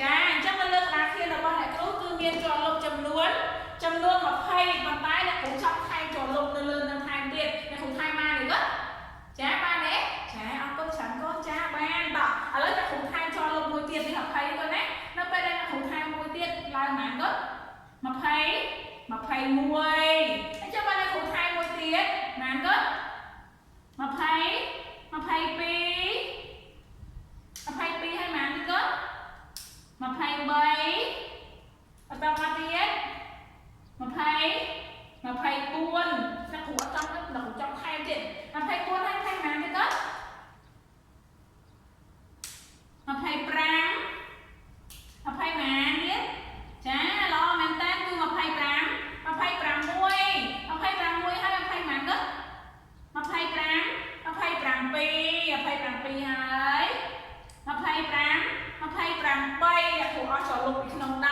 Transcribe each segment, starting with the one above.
ចាអញ្ចឹងនៅលើក្តារខៀនរបស់អ្នកគ្រូគឺមានជាប់លុបចំនួន20ប៉ុន្តែអ្នកគ្រូចង់ថែមជាប់លុបនៅលើនឹងថែមទៀតអ្នកគ្រូថែមបានទេចាបានទេចាអរគុណច្រើនកូនចាបានតោះឥឡូវអ្នកគ្រូថែមជាប់លុបមួយទៀតនេះ20កូនណានៅពេលដែលអ្នកគ្រូថែមមួយទៀតឡើងប៉ុន្មានកូន21អញ្ចឹងបានអ្នកគ្រូថែមមួយទៀតប៉ុន្មានកូន20 22ហើយប៉ុន្មានទៀតកូន23បន្តមកទៀត20 24អ្នកគ្រូអត់ចង់ថែមទៀត24ហើយថែមប៉ុន្មានទៀតកូន25 25ម៉ានទៀតចាល្អមែនតើគឺ25 26ហើយ20ម៉ានកូន25 27ហើយ25 28អ្នកគ្រូអស់ចូលលុបពីក្នុងដៃ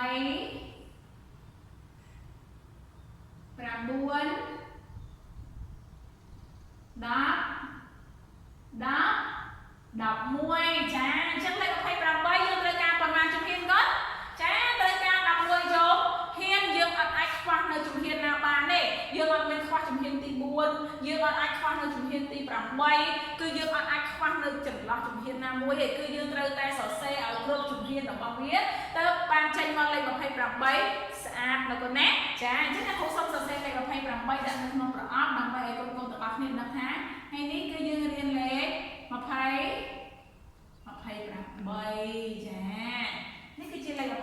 ចាអញ្ចឹងលេខ28យើងត្រូវការប៉ុន្មានជំហានគាត់ចាត្រូវការ11ចូលហ៊ានយើងអត់អាចខ្វះនៅជំហានណាបានទេយើងអត់មានខ្វះជំហានទី4យើងអត់អាចខ្វះនៅជំហានទី8គឺយើងអត់អាចខ្វះនៅចន្លោះជំហានណាមួយទេគឺយើងត្រូវតែសរសេរឲ្យគ្រប់ជំហានរបស់វាទៅបានចេញមកលេខ28 ស្អាតនៅកូនណាចាអញ្ចឹងអ្នកគ្រូសុំសរសេរលេខ28ដាក់នៅក្នុងប្រអប់ដើម្បីឲ្យកូនទាំងអស់គ្នាដឹងថាថ្ងៃនេះគឺយើងរៀនលេខ28ចានេះគឺជាលេខ28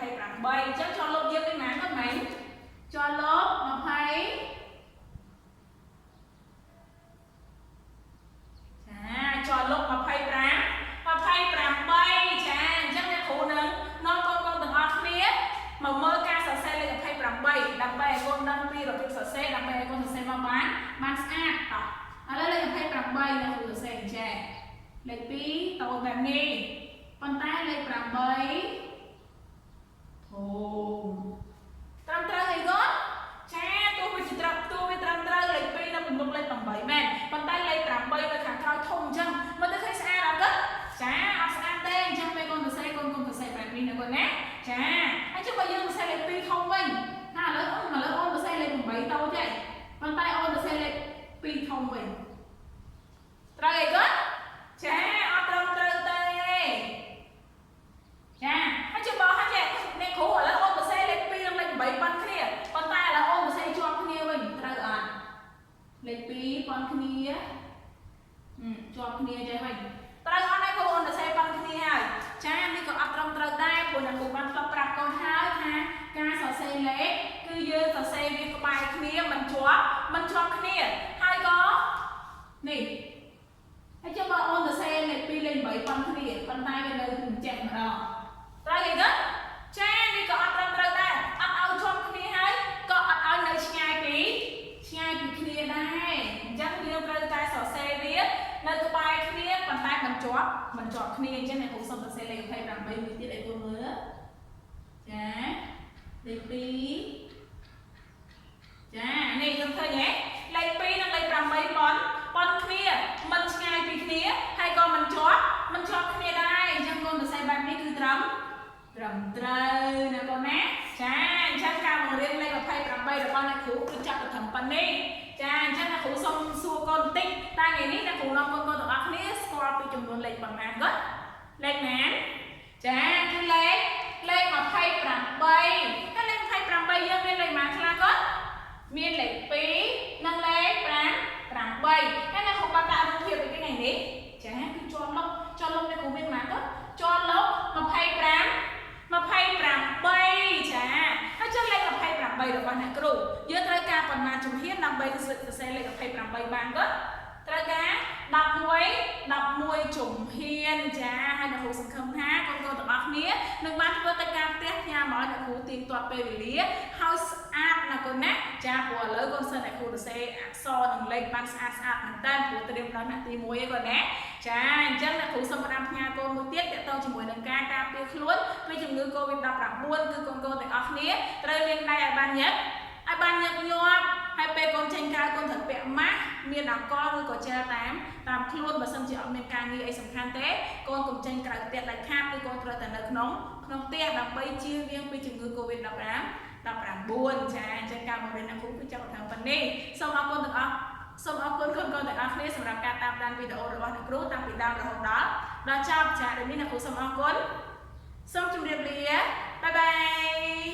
អញ្ចឹងជាប់លុបយើងមានប៉ុន្មានគាត់មែនជាប់លុបជាប់លុប25ចាអញ្ចឹងអ្នកគ្រូនឹងនាំកូនទាំងអស់គ្នាមកមើលការសរសេរលេខ28ដើម្បីឲ្យកូនដឹងពីរបៀបសរសេរដើម្បីឲ្យកូនសរសេរមកបានស្អាតតោះឥឡូវលេខ28អ្នកគ្រូសរសេរអញ្ចឹងលេខ2តូចបែបនេះប៉ុន្តែលេខ8ធំត្រឹមត្រូវអីកូនចាទោះវាត្រឹមត្រូវលេខ2នៅពីមុខលេខ8មែនប៉ុន្តែលេខ8នៅខាងក្រោយធំអញ្ចឹងមើលទៅឃើញស្អាតអត់ទេចាអត់ស្អាតទេអញ្ចឹងពេលកូនសរសេរកូនសរសេរបែបនេះណាកូនណាចាហើយចុះបើយើងសរសេរលេខ2ធំវិញណាឥឡូវអូនសរសេរលេខ8តូចទេប៉ុន្តែអូនសរសេរលេខ2ធំវិញត្រូវអីកូនចាអត់ត្រឹមត្រូវទេចាហើយចុះបើហើយអ្នកគ្រូឥឡូវអូនសរសេរលេខ2និងលេខ8ប៉ុនគ្នាប៉ុន្តែឥឡូវអូនសរសេរជាប់គ្នាវិញត្រូវអត់លេខ2ប៉ុនគ្នាជាប់គ្នាចេះវិញត្រូវអត់ហើយគ្រូអូនសរសេរប៉ុនគ្នាហើយចានេះក៏អត់ត្រឹមត្រូវដែរព្រោះអ្នកគ្រូបានធ្លាប់ប្រាប់កូនហើយថាការសរសេរលេខគឺយើងសរសេរវាក្បែរគ្នាមិនជាប់គ្នាហើយក៏នេះហើយចុះបើអូនសរសេរលេខ2លេខ8ប៉ុនគ្នាប៉ុន្តែវានៅមិនចេះម្ដងត្រូវអីទៅចានេះក៏អត់ត្រឹមត្រូវដែរអត់ឲ្យជាប់គ្នាហើយក៏អត់ឲ្យនៅឆ្ងាយពីគ្នាដែរអញ្ចឹងយើងត្រូវតែសរសេរវានៅក្បែរគ្នាប៉ុន្តែមិនជាប់គ្នាអញ្ចឹងអ្នកគ្រូសុំសរសេរលេខ28មួយទៀតឲ្យកូនមើលចាលេខ2ចានេះខ្ញុំឃើញហ៎លេខ2និងលេខ8ប៉ុនគ្នាមិនឆ្ងាយពីគ្នាហើយក៏មិនជាប់គ្នាដែរអញ្ចឹងកូនសរសេរបែបនេះគឺត្រឹមត្រូវណាកូនណាចាអញ្ចឹងការបង្រៀនលេខ28របស់អ្នកគ្រូគឺចាប់ទៅត្រឹមប៉ុណ្ណេះចាអញ្ចឹងអ្នកគ្រូសូមសួរកូនបន្តិចតែថ្ងៃនេះអ្នកគ្រូនាំកូនទាំងអស់គ្នាស្គាល់ពីចំនួនលេខប៉ុន្មានគាត់លេខណាចាគឺលេខ28ហើយលេខ28យើងមានលេខប៉ុន្មានខ្លះគាត់មានលេខ2និងលេខ8ហើយអ្នកគ្រូបានដាក់រូបភាពពីថ្ងៃនេះចាគឺជាប់លុបអ្នកគ្រូមានប៉ុន្មានគាត់ជាប់លុប28ចាហើយចុះលេខ28របស់អ្នកគ្រូយើងត្រូវការប៉ុន្មានជំហានដើម្បីសរសេរលេខ28បានគាត់ត្រូវការ11ជំហានចាហើយអ្នកគ្រូសង្ឃឹមថាកូនទាំងអស់គ្នានឹងបានធ្វើទៅការផ្ទះផ្ញើមកអ្នកគ្រូទៀងទាត់ពេលវេលាហើយស្អាតណាកូនណាចាព្រោះឥឡូវកូនសិស្សអ្នកគ្រូសរសេរអក្សរនិងលេខបានស្អាតមែនតើព្រោះត្រៀមដល់ថ្ងៃទី1ឯងគាត់ណាចាអញ្ចឹងអ្នកគ្រូសូមផ្ដាំផ្ញើកូនមួយទៀតទាក់ទងជាមួយនឹងការការពារខ្លួនពីជំងឺ COVID-19 គឺកូនទាំងអស់គ្នាត្រូវលាងដៃឲ្យបានញឹកញាប់ហើយពេលកូនចេញក្រៅកូនត្រូវពាក់ម៉ាស់មានអាល់កុលឬក៏ជែលតាមខ្លួនបើសិនជាអត់មានការងារអីសំខាន់ទេកូនកុំចេញក្រៅផ្ទះដាច់ខាតគឺកូនត្រូវតែនៅក្នុងផ្ទះដើម្បីជៀសវាងពីជំងឺ COVID-19 ចាអញ្ចឹងការបង្រៀនអ្នកគ្រូគឺចាប់ពីប៉ុណ្ណេះសូមអរគុណទាំងអស់សូមអរគុណកូនទាំងអស់គ្នាសម្រាប់ការតាមដានវីដេអូរបស់អ្នកគ្រូតាំងពីដើមរហូតដល់ចប់ចាដូចនេះអ្នកគ្រូសូមអរគុណសូមជម្រាបលាបាយបាយ